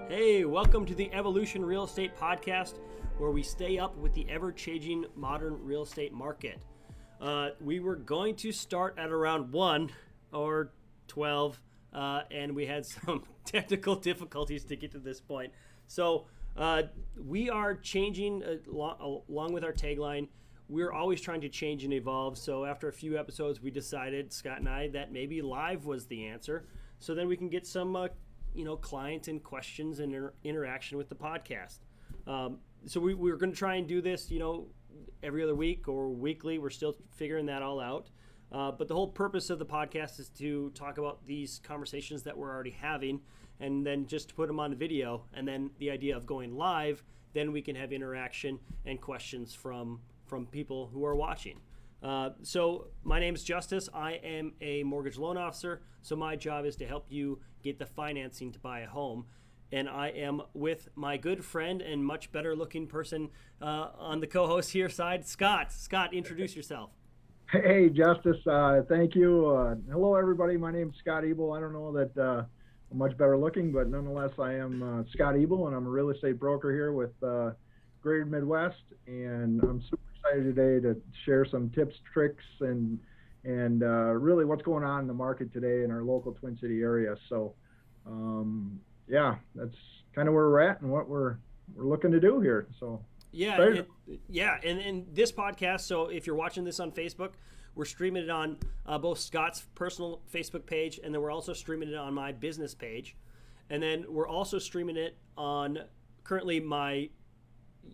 Hey, welcome to the Evolution Real Estate Podcast, where we stay up with the ever-changing modern real estate market. We were going to start at around 1 or 12, and we had some technical difficulties to get to this point. So we are changing along with our tagline. We're always trying to change and evolve. So after a few episodes, we decided, Scott and I, that maybe live was the answer. So then we can get some client and questions and interaction with the podcast. So we're going to try and do this, every other week or weekly. We're still figuring that all out. But the whole purpose of the podcast is to talk about these conversations that we're already having and then just to put them on video. And then the idea of going live, then we can have interaction and questions from people who are watching. So my name is Justice. I am a mortgage loan officer. So my job is to help you get the financing to buy a home. And I am with my good friend and much better looking person on the co-host here side, Scott. Scott, introduce yourself. Hey, Justice. Thank you. Hello, everybody. My name is Scott Ebel. I don't know that I'm much better looking, but nonetheless, I am Scott Ebel, and I'm a real estate broker here with Greater Midwest. And I'm super excited today to share some tips, tricks, and really what's going on in the market today in our local Twin City area. So, that's kind of where we're at and what we're looking to do here. So. And this podcast, so if you're watching this on Facebook, we're streaming it on both Scott's personal Facebook page, and then we're also streaming it on my business page. And then we're also streaming it on currently my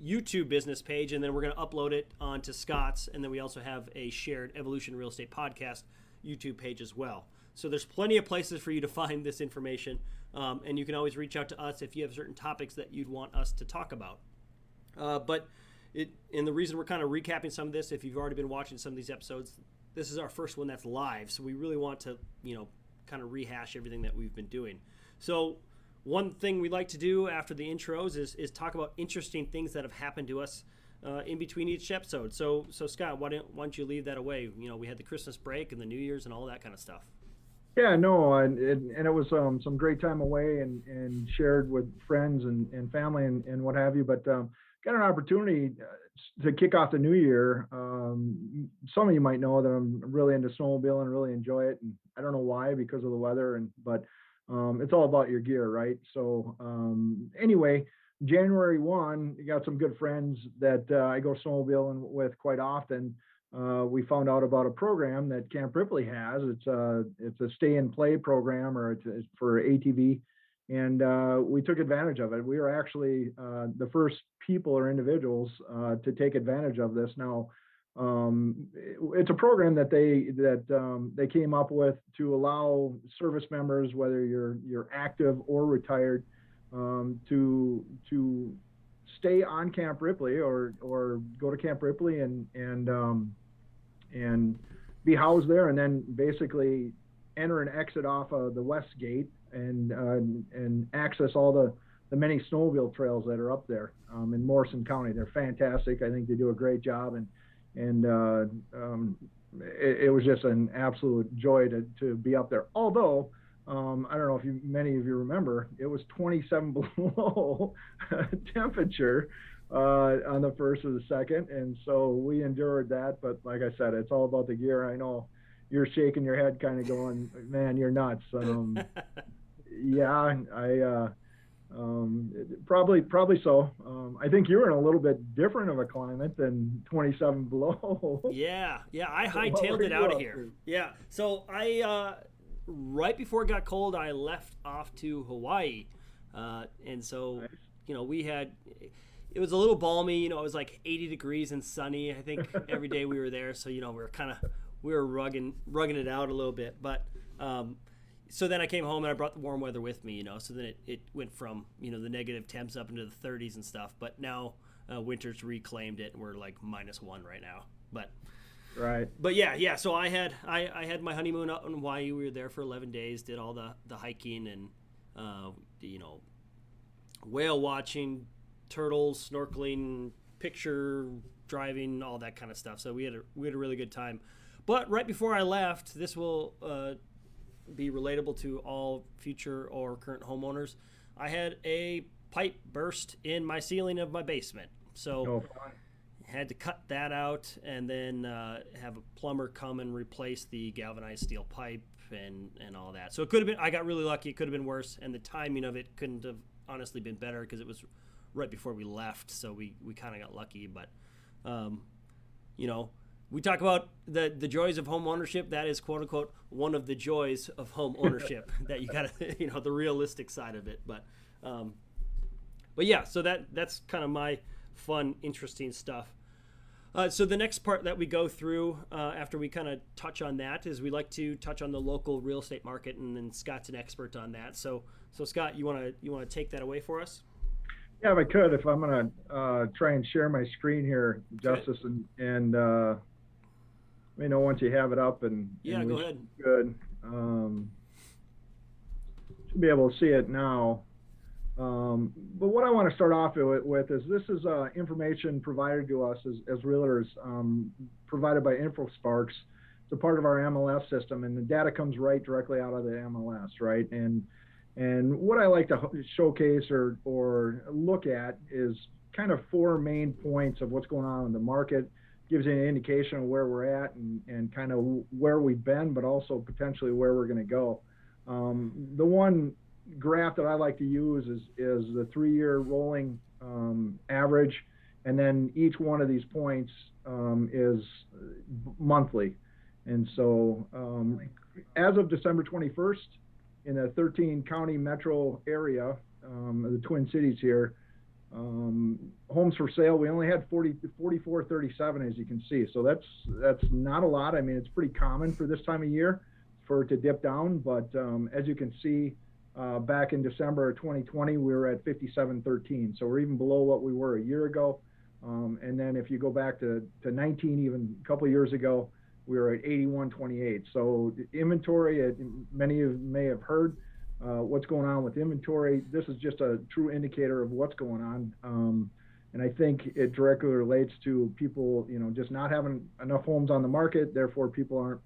YouTube business page, and then we're going to upload it onto Scott's, and then we also have a shared Evolution Real Estate Podcast YouTube page as well. So there's plenty of places for you to find this information, and you can always reach out to us if you have certain topics that you'd want us to talk about. And the reason we're kind of recapping some of this, if you've already been watching some of these episodes, this is our first one that's live. So we really want to, kind of rehash everything that we've been doing. So one thing we like to do after the intros is talk about interesting things that have happened to us in between each episode. So Scott, why don't you leave that away? We had the Christmas break and the New Year's and all that kind of stuff. Yeah, no, and it was some great time away and shared with friends and family and what have you. But got an opportunity to kick off the new year. Some of you might know that I'm really into snowmobiling and really enjoy it. And I don't know why, because of the weather, but it's all about your gear, right? So anyway, January 1, you got some good friends that I go snowmobiling with quite often. We found out about a program that Camp Ripley has. It's a stay and play program, or it's for ATV. And we took advantage of it. We were actually the first people or individuals to take advantage of this. Now, it's a program that they came up with to allow service members, whether you're active or retired, to stay on Camp Ripley or go to Camp Ripley and be housed there, and then basically enter and exit off of the west gate and access all the many snowmobile trails that are up there in Morrison County. They're fantastic. I think they do a great job, and it was just an absolute joy to be up there. Although I don't know if many of you remember, it was 27 below temperature on the first or the second, and so we endured that. But like I said, it's all about the gear. I know you're shaking your head, kind of going, "Man, you're nuts." Yeah, probably so. I think you're in a little bit different of a climate than 27 below. Yeah, I hightailed it out of here. Yeah, so I right before it got cold, I left off to Hawaii, and so nice. We had. It was a little balmy, it was like 80 degrees and sunny. I think every day we were there, so we were rugging it out a little bit. But so then I came home and I brought the warm weather with me, so then it went from the negative temps up into the 30s and stuff. But now winter's reclaimed it, and we're like -1 right now. But right. But yeah. So I had my honeymoon out in Hawaii. We were there for 11 days, did all the hiking, and whale watching, turtles, snorkeling, picture driving, all that kind of stuff. So we had a really good time. But right before I left, this will be relatable to all future or current homeowners. I had a pipe burst in my ceiling of my basement. So had to cut that out and then have a plumber come and replace the galvanized steel pipe and all that. So it could have been, I got really lucky. It could have been worse. And the timing of it couldn't have honestly been better because it was right before we left. So we kind of got lucky. But, we talk about the joys of home ownership. That is, quote unquote, one of the joys of home ownership that you got to, the realistic side of it. But yeah, so that's kind of my fun, interesting stuff. So the next part that we go through after we kind of touch on that is we like to touch on the local real estate market, and then Scott's an expert on that. So Scott, you want to take that away for us? Yeah, if I could, if I'm going to try and share my screen here, Justice, and let me know once you have it up. And go ahead. Good. Should be able to see it now. But what I want to start off with is this is information provided to us as realtors, provided by InfoSparks. It's a part of our MLS system, and the data comes directly out of the MLS, right? And what I like to showcase or look at is kind of four main points of what's going on in the market. Gives you an indication of where we're at and kind of where we've been, but also potentially where we're going to go. The one graph that I like to use is the 3-year rolling average, and then each one of these points is monthly. And so as of December 21st, in the 13 county metro area, the Twin Cities here, homes for sale, we only had 4437, as you can see. So that's not a lot. I mean, it's pretty common for this time of year for it to dip down, but as you can see, back in December of 2020, we were at 5713. So we're even below what we were a year ago. And then if you go back to 19, even a couple of years ago, we were at 8128. So inventory, many of you may have heard what's going on with inventory. This is just a true indicator of what's going on. And I think it directly relates to people, just not having enough homes on the market. Therefore, people aren't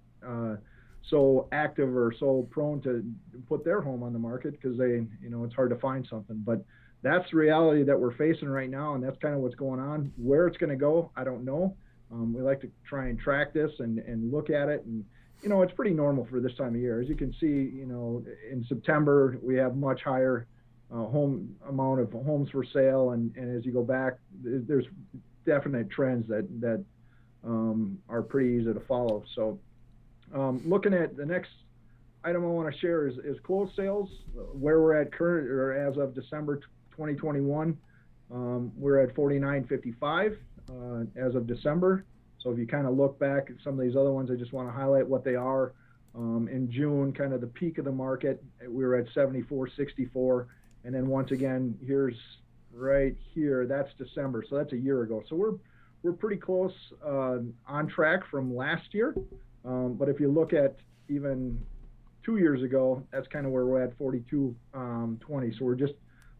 so active or so prone to put their home on the market because they, it's hard to find something. But that's the reality that we're facing right now, and that's kind of what's going on. Where it's going to go, I don't know. We like to try and track this and look at it, and it's pretty normal for this time of year. As you can see, in September we have much higher amount of homes for sale, and as you go back, there's definite trends that are pretty easy to follow. So looking at the next item I want to share is closed sales, where we're at current or as of December 2021. We're at 4955 as of December. So if you kind of look back at some of these other ones, I just want to highlight what they are. In June, kind of the peak of the market, we were at 7464. And then once again, here's right here, that's December. So that's a year ago. So we're pretty close on track from last year. But if you look at even 2 years ago, that's kind of where we're at, 4220. So we're just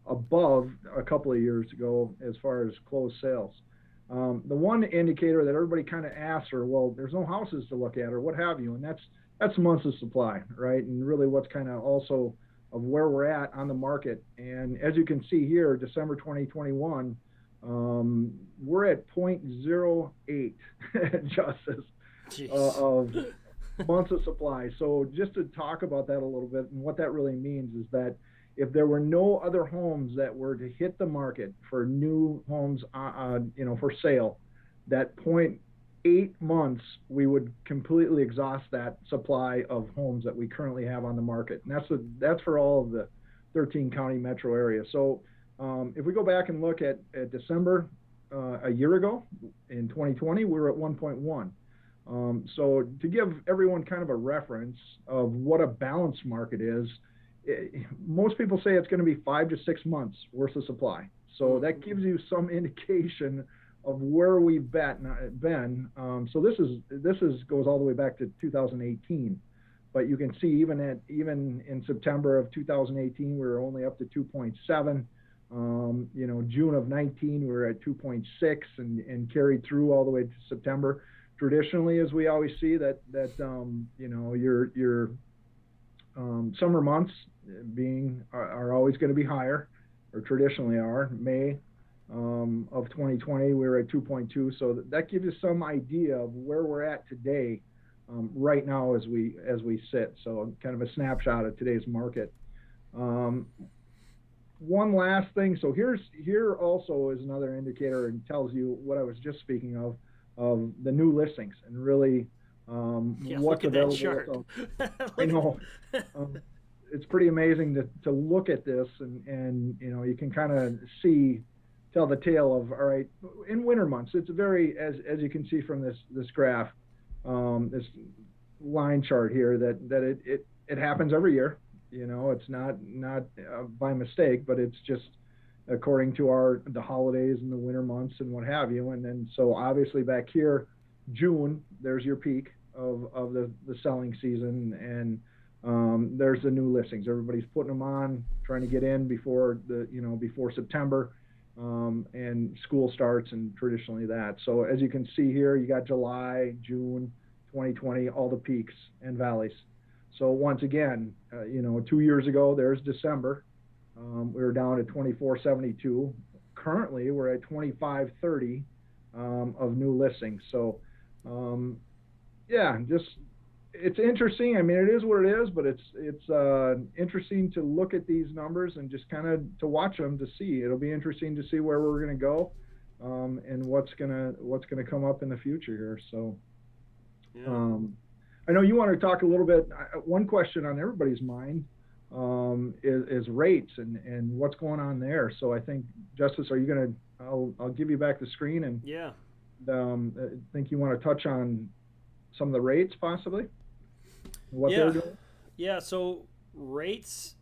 above a couple of years ago as far as closed sales. The one indicator that everybody kind of asks, well, there's no houses to look at or what have you, and that's months of supply, right? And really what's kind of also of where we're at on the market. And as you can see here, December 2021, we're at 0.08 Justice of months of supply. So just to talk about that a little bit, and what that really means is that if there were no other homes that were to hit the market for new homes, for sale, that 0.8 months, we would completely exhaust that supply of homes that we currently have on the market. And that's for all of the 13 county metro area. So if we go back and look at December a year ago in 2020, we were at 1.1. So to give everyone kind of a reference of what a balanced market is, most people say it's going to be 5 to 6 months worth of supply. So that gives you some indication of where we've been. So this goes all the way back to 2018. But you can see even in September of 2018, we were only up to 2.7. June of 19, we were at 2.6 and carried through all the way to September. Traditionally, as we always see that your summer months are always going to be higher, or traditionally are. May of 2020, we were at 2.2. So that gives you some idea of where we're at today, right now as we sit. So kind of a snapshot of today's market. One last thing. So here also is another indicator and tells you what I was just speaking of the new listings and really what's available. I know. It's pretty amazing to look at this and you can kind of tell the tale of, all right, in winter months, it's very, as you can see from this graph, this line chart here, that it happens every year. It's not by mistake, but it's just according to the holidays and the winter months and what have you. And then so obviously back here, June, there's your peak of the selling season, and there's the new listings. Everybody's putting them on, trying to get in before before September, and school starts, and traditionally that. So as you can see here, you got July, June 2020, all the peaks and valleys. So once again, 2 years ago, there's December. We were down at 2472. Currently, we're at 2530 of new listings. So, it's interesting. I mean, it is what it is, but it's interesting to look at these numbers and just kind of to watch them to see. It'll be interesting to see where we're going to go, and what's gonna come up in the future here. So, yeah. I know you want to talk a little bit. One question on everybody's mind is rates and what's going on there. So I think, Justice, are you going to? I'll give you back the screen, and yeah. I think you want to touch on some of the rates possibly. What they're doing. Yeah. So rates.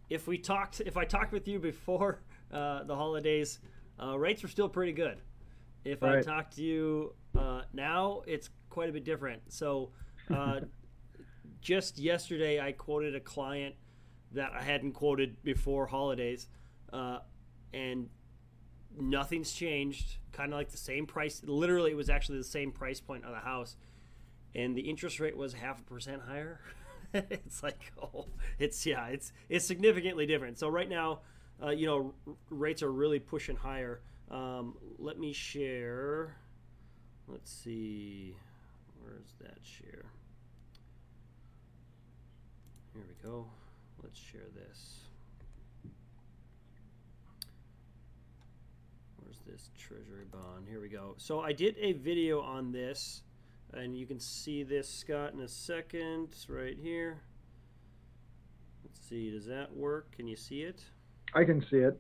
If I talked with you before the holidays, rates were still pretty good. If I talk to you now, it's quite a bit different. So just yesterday, I quoted a client that I hadn't quoted before holidays, and nothing's changed. Kind of like the same price. Literally, it was actually the same price point of the house, and the interest rate was 0.5% higher. It's like, it's significantly different. So right now, rates are really pushing higher. Let me share. Let's see. Where's that share? Here we go. Let's share this. Where's this treasury bond? Here we go. So I did a video on this, and you can see this, Scott, in a second. It's right here. Let's see. Does that work? Can you see it? I can see it.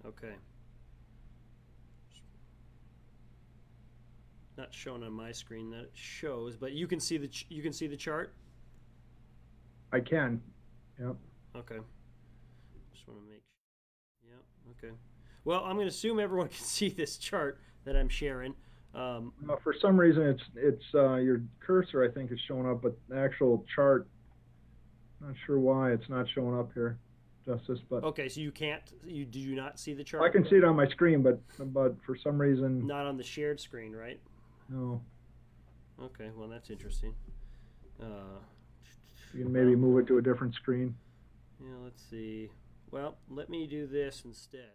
Okay. Not shown on my screen that it shows, but you can see the chart. I can. Yep. Okay. Just want to make. Yep. Okay. Well, I'm going to assume everyone can see this chart that I'm sharing. For some reason, it's your cursor, I think, is showing up, but the actual chart, not sure why it's not showing up here, Justice. But okay, so do you not see the chart? I can see it on my screen, but for some reason, not on the shared screen, right? No. Okay, well, that's interesting. You can maybe move it to a different screen. Yeah, let's see. Well, let me do this instead.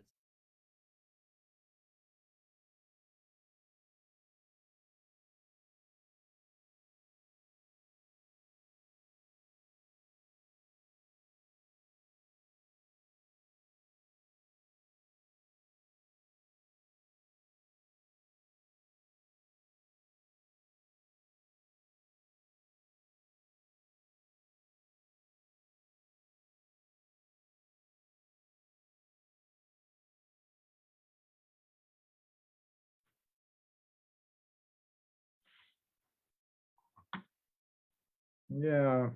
Yeah.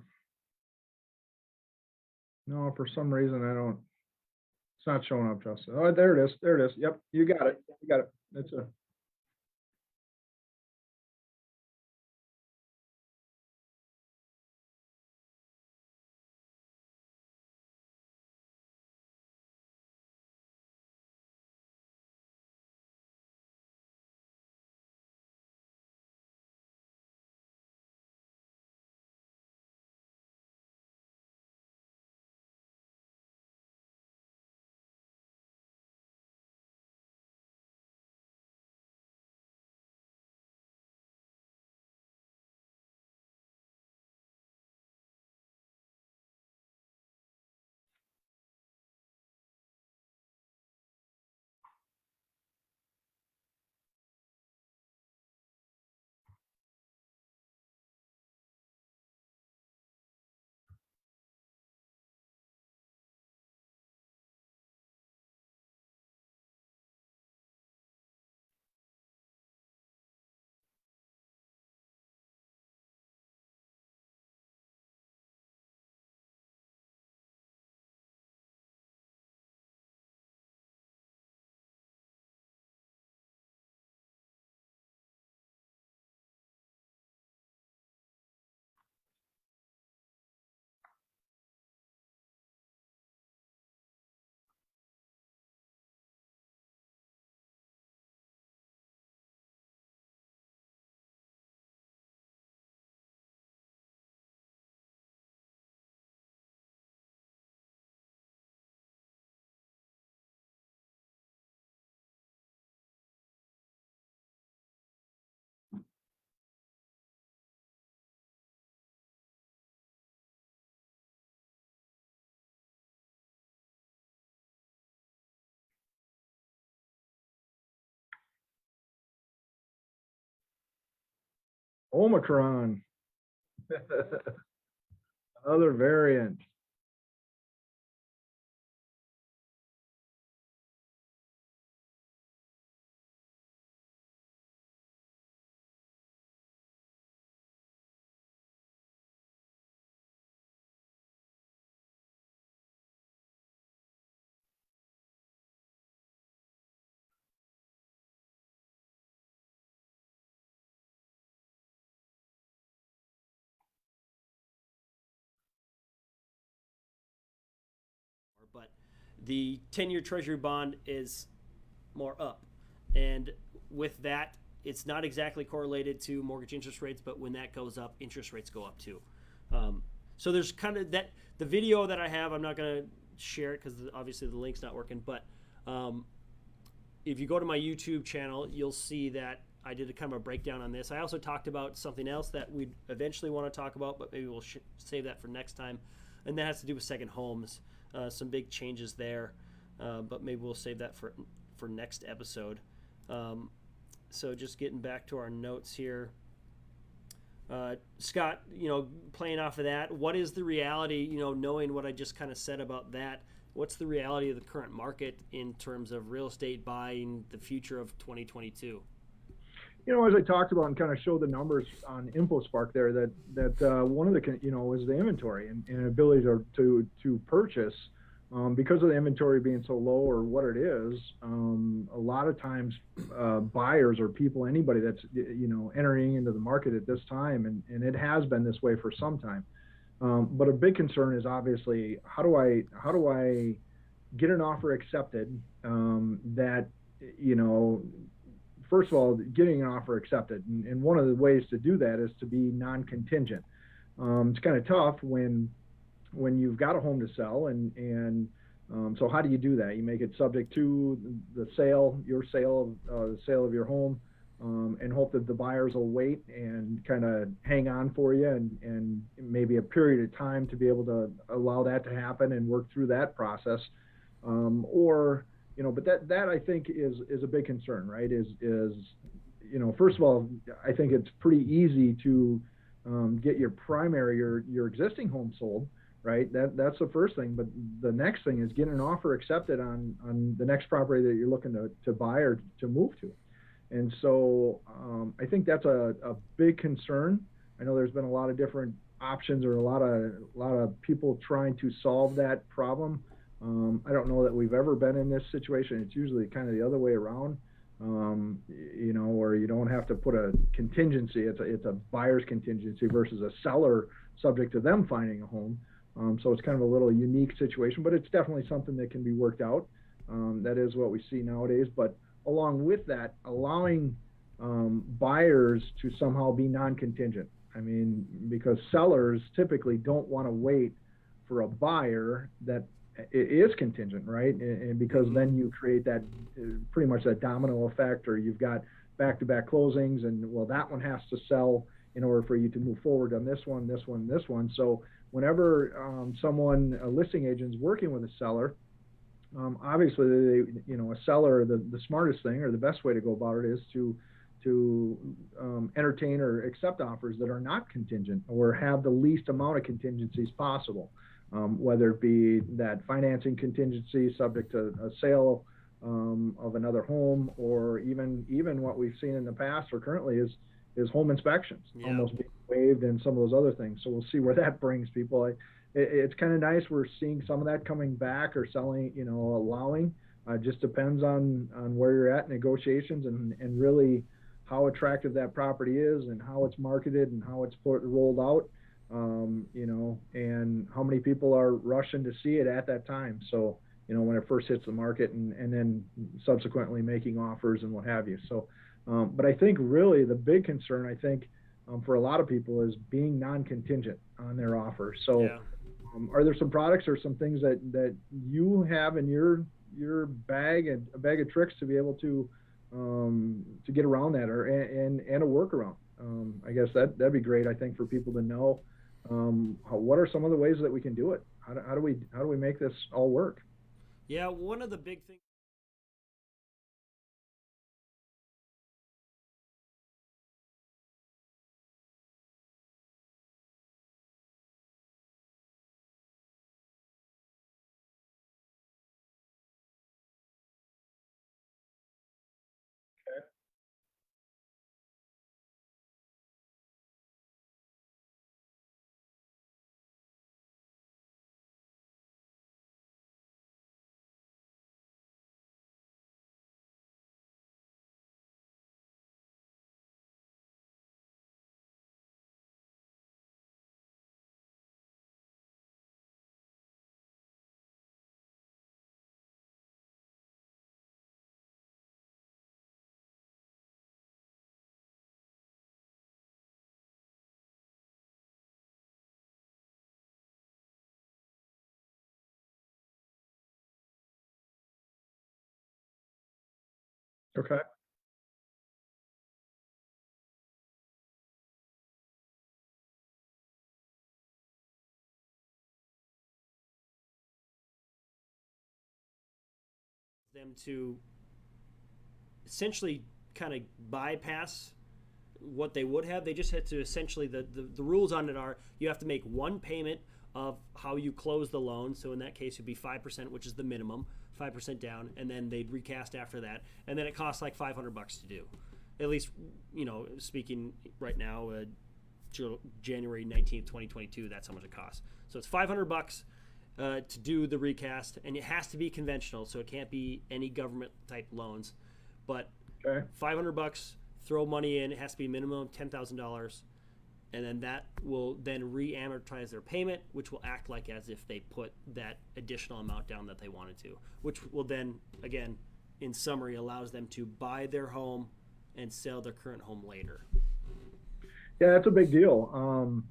No, for some reason it's not showing up, Justin. Oh, there it is. There it is. Yep, you got it. You got it. That's a. Omicron, another variant. But the 10-year Treasury bond is more up, and with that, it's not exactly correlated to mortgage interest rates, but when that goes up, interest rates go up too. Um, so there's kind of that. The video that I have, I'm not going to share it because obviously the link's not working. But if you go to my YouTube channel, you'll see that I did a kind of a breakdown on this. I also talked about something else that we eventually want to talk about, but maybe we'll save that for next time, and that has to do with second homes. Some big changes there, but maybe we'll save that for next episode. So just getting back to our notes here. Scott, playing off of that, what is the reality, knowing what I just kind of said about that, what's the reality of the current market in terms of real estate buying the future of 2022? As I talked about and kind of showed the numbers on InfoSpark there, that one of the, is the inventory and ability to purchase, because of the inventory being so low or what it is. A lot of times, buyers or people, anybody that's entering into the market at this time, and it has been this way for some time. But a big concern is obviously how do I get an offer accepted, that first of all, getting an offer accepted. And one of the ways to do that is to be non-contingent. It's kind of tough when you've got a home to sell, and so how do you do that? You make it subject to the sale, the sale of your home, and hope that the buyers will wait and kind of hang on for you, and maybe a period of time to be able to allow that to happen and work through that process. Or but that I think is a big concern, right? First of all, I think it's pretty easy to get your existing home sold, right? That's the first thing. But the next thing is getting an offer accepted on the next property that you're looking to buy or to move to. And so I think that's a big concern. I know there's been a lot of different options or a lot of people trying to solve that problem. I don't know that we've ever been in this situation. It's usually kind of the other way around, where you don't have to put a contingency. It's a buyer's contingency versus a seller subject to them finding a home. So it's kind of a little unique situation, but it's definitely something that can be worked out. That is what we see nowadays. But along with that, allowing buyers to somehow be non-contingent. I mean, because sellers typically don't want to wait for a buyer that is contingent, right? And because then you create that pretty much that domino effect, or you've got back-to-back closings, and well, that one has to sell in order for you to move forward on this one, this one, this one. So whenever a listing agent is working with a seller, obviously a seller, the smartest thing or the best way to go about it is to entertain or accept offers that are not contingent or have the least amount of contingencies possible. Whether it be that financing contingency subject to a sale of another home, or even what we've seen in the past or currently is home inspections almost being waived, and some of those other things. So we'll see where that brings people. It's kind of nice. We're seeing some of that coming back or selling, allowing. Just depends on where you're at in negotiations and really how attractive that property is and how it's marketed and how it's rolled out. And how many people are rushing to see it at that time. So, when it first hits the market and then subsequently making offers and what have you. So, but I think really the big concern, for a lot of people is being non-contingent on their offer. So, are there some products or some things that you have in your bag, and a bag of tricks to be able to get around that and a workaround? I guess that'd be great, I think, for people to know. What are some of the ways that we can do it? How do we make this all work? Yeah, one of the big things Okay. Them to essentially kind of bypass what they would have. They just had to essentially, the rules on it are you have to make one payment of how you close the loan. So in that case, it'd be 5%, which is the minimum, 5% down, and then they'd recast after that. And then it costs like $500 to do. At least, speaking right now, January 19th, 2022, that's how much it costs. So it's $500 to do the recast, and it has to be conventional, so it can't be any government type loans. But Okay. $500, throw money in. It has to be minimum $10,000, and then that will then re-amortize their payment, which will act like as if they put that additional amount down that they wanted to, which will then, again, in summary, allows them to buy their home and sell their current home later. Yeah, that's a big deal.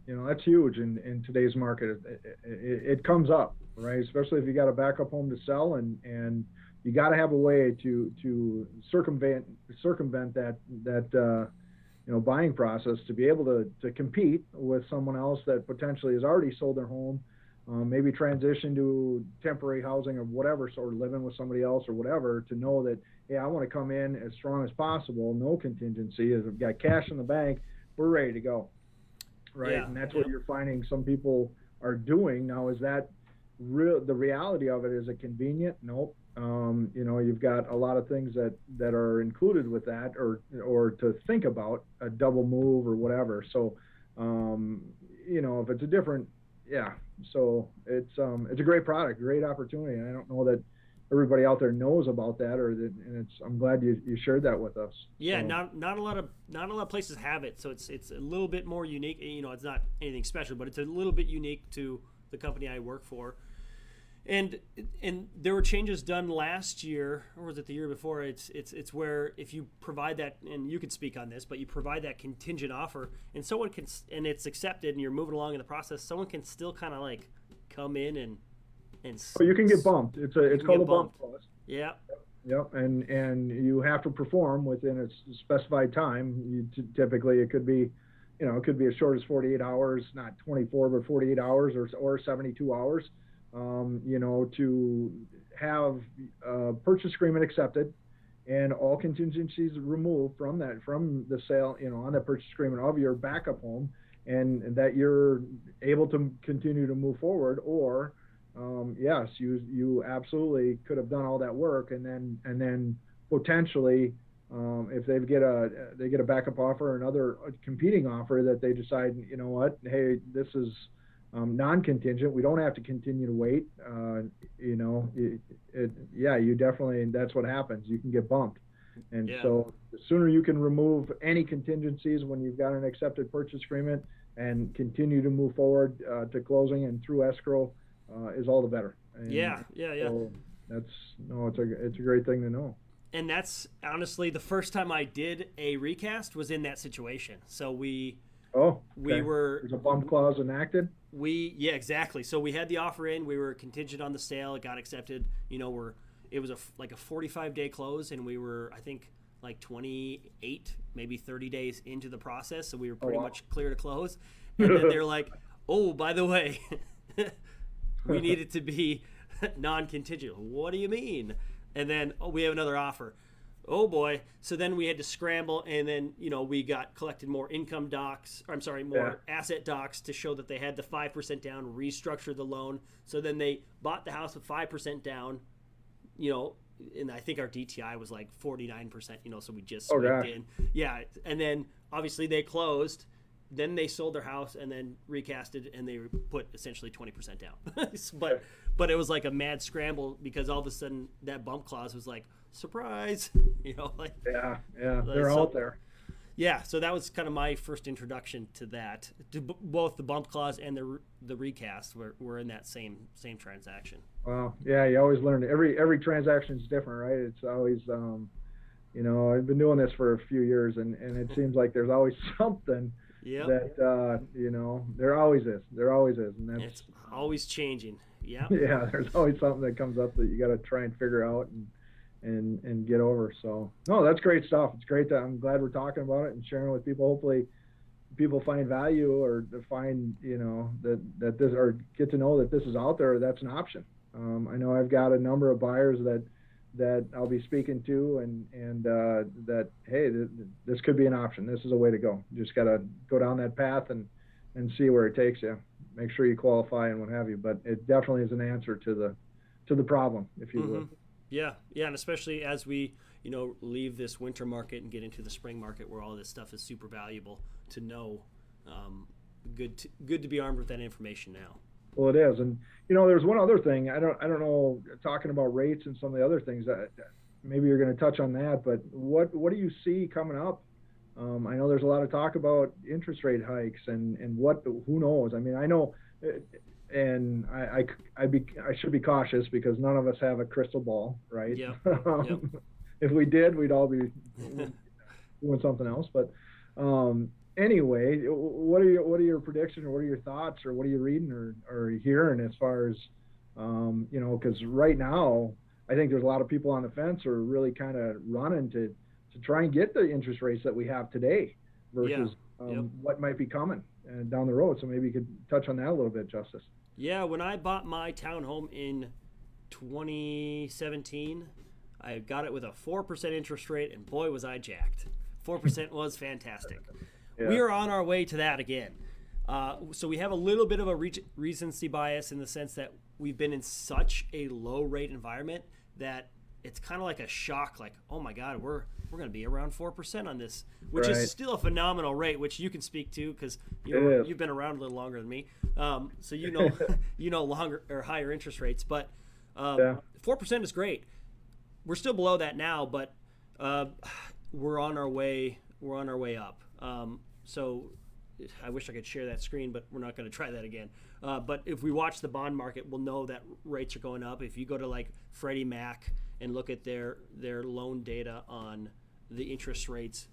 That's huge in today's market. It comes up, right? Especially if you got a backup home to sell, and you got to have a way to circumvent that buying process to be able to compete with someone else that potentially has already sold their home, maybe transition to temporary housing or whatever, sort of living with somebody else or whatever, to know that, hey, I want to come in as strong as possible, no contingency, as I've got cash in the bank, we're ready to go, right? Yeah, And that's yeah. what you're finding some people are doing now. Is that real? The reality of it, is it convenient? Nope. You've got a lot of things that are included with that, or to think about a double move or whatever. So, if it's a different, yeah. So it's a great product, great opportunity. And I don't know that everybody out there knows about that, and I'm glad you shared that with us. Yeah, So, not a lot of places have it, so it's a little bit more unique. It's not anything special, but it's a little bit unique to the company I work for. And there were changes done last year, or was it the year before? It's where if you provide that, and you could speak on this, but you provide that contingent offer, and someone can, and it's accepted, and you're moving along in the process, someone can still kind of like come in and oh, you can get bumped. It's can called get a bump bumped. clause. Yeah, Yep, and you have to perform within a specified time. Typically, it could be, it could be as short as 48 hours, not 24, but 48 hours, or 72 hours. To have a purchase agreement accepted and all contingencies removed from the sale, on the purchase agreement of your backup home, and that you're able to continue to move forward. Or yes, you absolutely could have done all that work, and then potentially, if they get a backup offer or another competing offer, that they decide, what, hey, this is non-contingent. We don't have to continue to wait. Yeah, you definitely, that's what happens. You can get bumped. And yeah. so the sooner you can remove any contingencies when you've got an accepted purchase agreement and continue to move forward to closing and through escrow, is all the better. Yeah, And yeah, yeah. so that's, no, it's a great thing to know. And that's honestly the first time I did a recast was in that situation. So we Oh, we okay. were There's a bump clause enacted. we yeah, exactly. So we had the offer in. We were contingent on the sale. It got accepted. We're it was like a 45-day close, and we were, I think, like 28, maybe 30 days into the process. So we were Oh, pretty wow. much clear to close. And then they're like, "Oh, by the way, we need it to be non-contingent." What do you mean? And then, oh, we have another offer. Oh boy. So then we had to scramble, and then we got collected more income docs, or I'm sorry, Yeah. more asset docs to show that they had the 5% down, restructure the loan. So then they bought the house with 5% down, and I think our DTI was like 49%, so we just Oh swiped gosh. in. Yeah. And then obviously they closed. Then they sold their house and then recasted, and they put essentially 20% down. but it was like a mad scramble, because all of a sudden that bump clause was like, surprise, like Yeah, yeah, they're so out there. yeah. So that was kind of my first introduction to that. To both the bump clause and the recast were in that same transaction. Wow. Yeah, you always learn. Every transaction is different, right? It's always, I've been doing this for a few years, and it seems like there's always something Yep. that, there always is. There always is, and that's, It's always changing. Yep. yeah, there's always something that comes up that you got to try and figure out, and and get over. So no, that's great stuff. It's great that I'm glad we're talking about it and sharing with people. Hopefully people find value or find, that this, or get to know that this is out there. That's an option. I know I've got a number of buyers that I'll be speaking to, and that, hey, this could be an option. This is a way to go. You just got to go down that path and see where it takes you. Make sure you qualify and what have you. But it definitely is an answer to the problem, if you would. Yeah, and especially as we, leave this winter market and get into the spring market where all this stuff is super valuable to know. Good to be armed with that information now. Well, it is, and there's one other thing. I don't know. Talking about rates and some of the other things that maybe you're going to touch on that, but what do you see coming up? I know there's a lot of talk about interest rate hikes and who knows? I mean, I know, and I should be cautious because none of us have a crystal ball, right? Yeah. If we did, we'd all be doing something else. But anyway, what are your predictions, or what are your thoughts, or what are you reading or hearing as far as because right now I think there's a lot of people on the fence or really kind of running to try and get the interest rates that we have today versus what might be coming down the road. So maybe you could touch on that a little bit, Justice. Yeah, when I bought my townhome in 2017, I got it with a 4% interest rate, and boy, was I jacked. 4% was fantastic. Yeah. We are on our way to that again. So we have a little bit of a recency bias in the sense that we've been in such a low rate environment that it's kind of like a shock, like, oh my God, we're going to be around 4% on this, which is still a phenomenal rate, which you can speak to because you've been around a little longer than me. So longer or higher interest rates, but 4% is great. We're still below that now, but we're on our way up. So I wish I could share that screen, but we're not going to try that again. But if we watch the bond market, we'll know that rates are going up. If you go to like Freddie Mac and look at their loan data on the interest rates,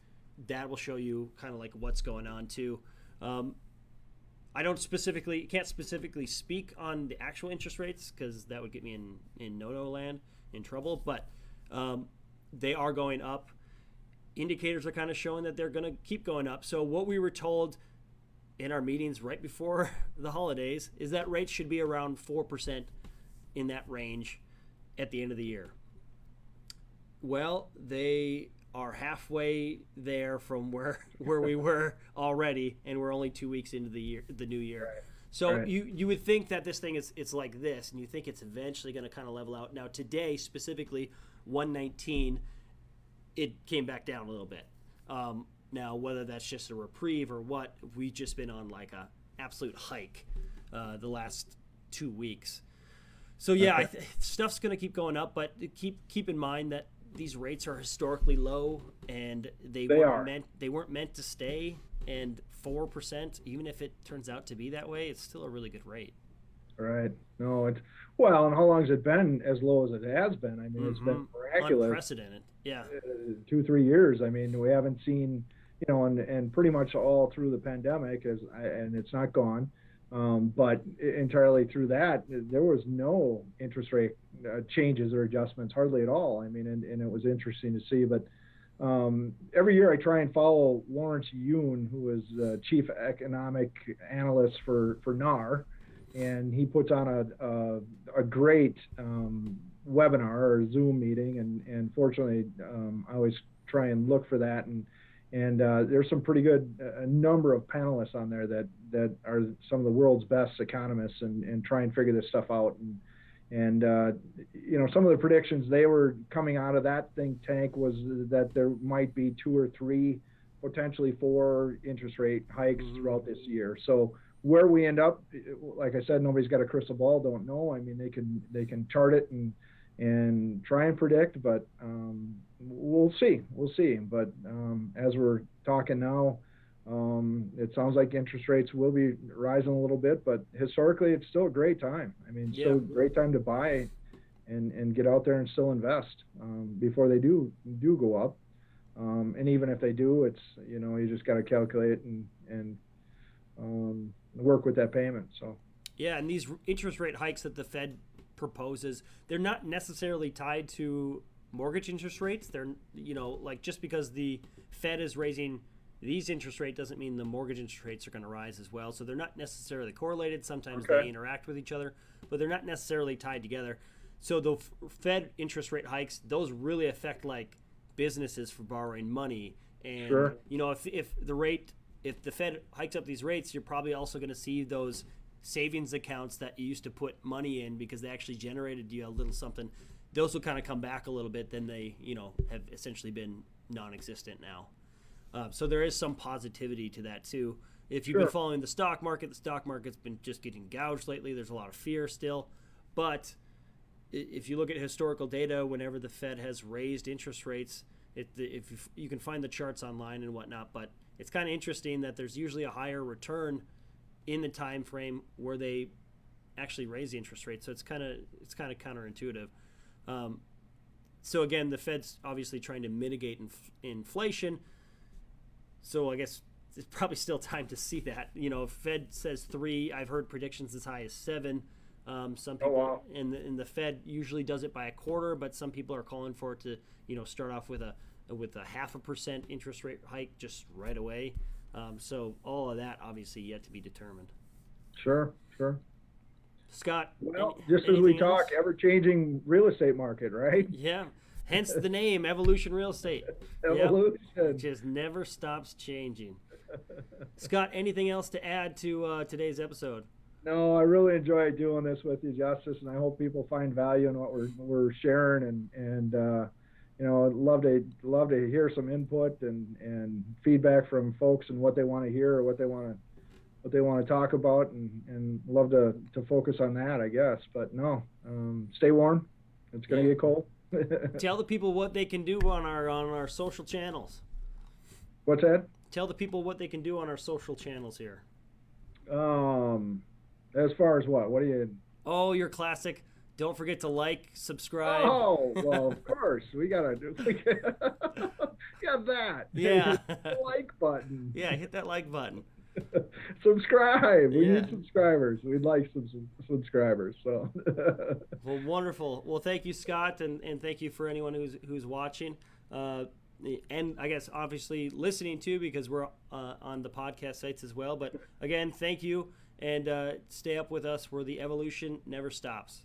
that will show you kind of like what's going on too. I can't specifically speak on the actual interest rates because that would get me in no-no land, in trouble, but they are going up. Indicators are kind of showing that they're going to keep going up. So what we were told in our meetings right before the holidays is that rates should be around 4% in that range at the end of the year. Well, they are halfway there from where we were already, and we're only 2 weeks into the new year. Right. So you would think that this thing it's like this, and you think it's eventually going to kind of level out. Now today, specifically 119, it came back down a little bit. Now, whether that's just a reprieve or what, we've just been on like a absolute hike the last 2 weeks. So yeah, stuff's going to keep going up, but keep in mind that these rates are historically low, and they weren't meant to stay. And 4%, even if it turns out to be that way, it's still a really good rate. Right. No, and how long has it been as low as it has been? I mean, it's been miraculous. Unprecedented. Yeah. 2-3 years. I mean, we haven't seen, and pretty much all through the pandemic, and it's not gone. But entirely through that, there was no interest rate changes or adjustments, hardly at all. I mean, and it was interesting to see. But every year I try and follow Lawrence Yoon, who is the chief economic analyst for NAR, and he puts on a great webinar or Zoom meeting, and fortunately I always try and look for that, and there's some pretty good a number of panelists on there that are some of the world's best economists and try and figure this stuff out, and some of the predictions they were coming out of that think tank was that there might be 2 or 3, potentially 4 interest rate hikes throughout this year. So where we end up, like I said, nobody's got a crystal ball, don't know. I mean, they can chart it and try and predict, but we'll see. But as we're talking now, it sounds like interest rates will be rising a little bit, but historically it's still a great time. I mean, still a great time to buy and get out there and still invest before they do go up. And even if they do, it's, you just got to calculate and work with that payment. So yeah, and these interest rate hikes that the Fed proposes, they're not necessarily tied to mortgage interest rates. They're, like just because the Fed is raising these interest rates doesn't mean the mortgage interest rates are going to rise as well. So they're not necessarily correlated. Sometimes they interact with each other, but they're not necessarily tied together. So the Fed interest rate hikes, those really affect like businesses for borrowing money. And if the Fed hikes up these rates, you're probably also going to see those savings accounts that you used to put money in because they actually generated you a little something. Those will kind of come back a little bit. Then they, have essentially been non-existent now. So there is some positivity to that too. If you've been following the stock market's been just getting gouged lately. There's a lot of fear still. But if you look at historical data, whenever the Fed has raised interest rates, if you can find the charts online and whatnot, but it's kind of interesting that there's usually a higher return in the time frame where they actually raise the interest rate. So it's kind of counterintuitive. So again, the Fed's obviously trying to mitigate inflation. So I guess it's probably still time to see that. If Fed says 3, I've heard predictions as high as 7. Some people and the Fed usually does it by a quarter, but some people are calling for it to start off with a 0.5% interest rate hike just right away. So all of that obviously yet to be determined. Sure. Scott, well, just as we talk, ever-changing real estate market, right? Yeah. Hence the name, Evolution Real Estate. Evolution. Yep. Just never stops changing. Scott, anything else to add to today's episode? No, I really enjoy doing this with you, Justice, and I hope people find value in what we're sharing. And I'd love to hear some input and feedback from folks and what they want to hear or what they want to talk about, and love to focus on that, I guess. But no, stay warm. It's going to get cold. Tell the people what they can do on our social channels. What's that? Tell the people what they can do on our social channels here. As far as what? What do you? Oh, your classic. Don't forget to like, subscribe. Oh, well, of course. We got that. Yeah. The like button. Yeah, hit that like button. Subscribe. We need subscribers. We'd like some subscribers. So. Well, wonderful. Well, thank you, Scott, and thank you for anyone who's watching, and I guess obviously listening too, because we're on the podcast sites as well. But again, thank you, and stay up with us where the evolution never stops.